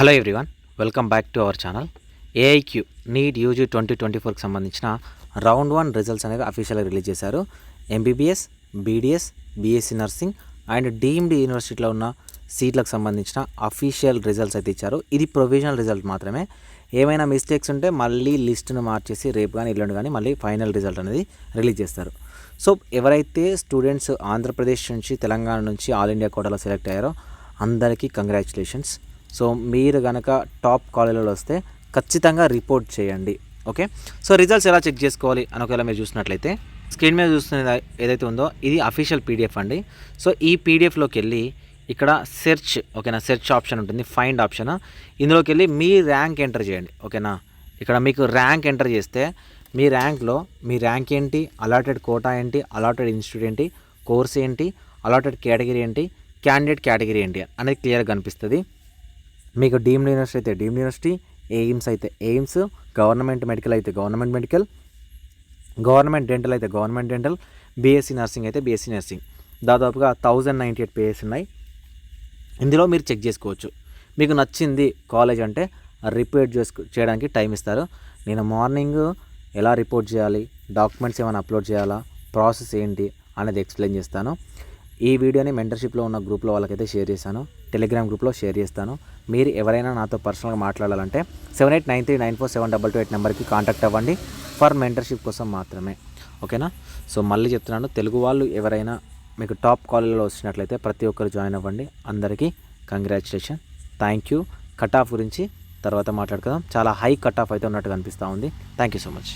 Hello everyone, welcome back to our channel. AIQ NEET UG 2024కి సంబంధించిన round 1 results అనేవి అఫీషియల్గా రిలీజ్ చేశారు. MBBS, BDS, BSc nursing and deemed యూనివర్సిటీలో ఉన్న సీట్లకు సంబంధించిన అఫీషియల్ రిజల్ట్స్ అయితే ఇచ్చారు. ఇది ప్రొవిజనల్ రిజల్ట్ మాత్రమే. ఏమైనా మిస్టేక్స్ ఉంటే మళ్ళీ లిస్టును మార్చేసి రేపు కానీ ఎల్లుండి కానీ మళ్ళీ ఫైనల్ రిజల్ట్ అనేది రిలీజ్ చేస్తారు. సో ఎవరైతే స్టూడెంట్స్ ఆంధ్రప్రదేశ్ నుంచి, తెలంగాణ నుంచి ఆల్ ఇండియా కోటాలో సెలెక్ట్ అయ్యారో అందరికీ కంగ్రాచులేషన్స్. సో మీరు కనుక టాప్ కాలేజీలో వస్తే ఖచ్చితంగా రిపోర్ట్ చేయండి. ఓకే, సో రిజల్ట్స్ ఎలా చెక్ చేసుకోవాలి అని ఒకవేళ మీరు చూసినట్లయితే స్క్రీన్ మీద చూస్తున్న ఏదైతే ఉందో ఇది అఫీషియల్ పీడిఎఫ్ అండి. సో ఈ పీడిఎఫ్లోకి వెళ్ళి ఇక్కడ సెర్చ్, ఓకేనా, సెర్చ్ ఆప్షన్ ఉంటుంది, ఫైండ్ ఆప్షన్. ఇందులోకి వెళ్ళి మీ ర్యాంక్ ఎంటర్ చేయండి. ఓకేనా, ఇక్కడ మీకు ర్యాంక్ ఎంటర్ చేస్తే మీ ర్యాంక్లో మీ ర్యాంక్ ఏంటి, అలాటెడ్ కోటా ఏంటి, అలాటెడ్ ఇన్స్టిట్యూట్ ఏంటి, కోర్స్ ఏంటి, అలాటెడ్ కేటగిరీ ఏంటి, క్యాండిడేట్ కేటగిరీ ఏంటి అనేది క్లియర్గా కనిపిస్తుంది. మీకు డీమ్డ్ యూనివర్సిటీ అయితే డీమ్డ్ యూనివర్సిటీ, ఎయిమ్స్ అయితే ఎయిమ్స్, గవర్నమెంట్ మెడికల్ అయితే గవర్నమెంట్ మెడికల్, గవర్నమెంట్ డెంటల్ అయితే గవర్నమెంట్ డెంటల్, బీఎస్సీ నర్సింగ్ అయితే బీఎస్సీ నర్సింగ్. దాదాపుగా 1098 పేజెస్ ఉన్నాయి. ఇందులో మీరు చెక్ చేసుకోవచ్చు. మీకు నచ్చింది కాలేజ్ అంటే రిపోర్ట్ చేయడానికి టైం ఇస్తారు. నేను మార్నింగ్ ఎలా రిపోర్ట్ చేయాలి, డాక్యుమెంట్స్ ఏమైనా అప్లోడ్ చేయాలా, ప్రాసెస్ ఏంటి అనేది ఎక్స్ప్లెయిన్ చేస్తాను. ఈ వీడియోని మెంటర్షిప్లో ఉన్న గ్రూప్లో వాళ్ళకైతే షేర్ చేశాను, టెలిగ్రామ్ గ్రూప్లో షేర్ చేస్తాను. మీరు ఎవరైనా నాతో పర్సనల్గా మాట్లాడాలంటే 7893947228 నెంబర్కి కాంటాక్ట్ అవ్వండి ఫర్ మెంటర్షిప్ కోసం మాత్రమే. ఓకేనా, సో మళ్ళీ చెప్తున్నాను, తెలుగు వాళ్ళు ఎవరైనా మీకు టాప్ కాలేజీలో వచ్చినట్లయితే ప్రతి ఒక్కరు జాయిన్ అవ్వండి. అందరికీ congratulation, thank you. Cut off గురించి తర్వాత మాట్లాడుకుందాం. చాలా హై కట్ ఆఫ్ అయితే ఉన్నట్టు కనిపిస్తూ ఉంది. Thank you so much.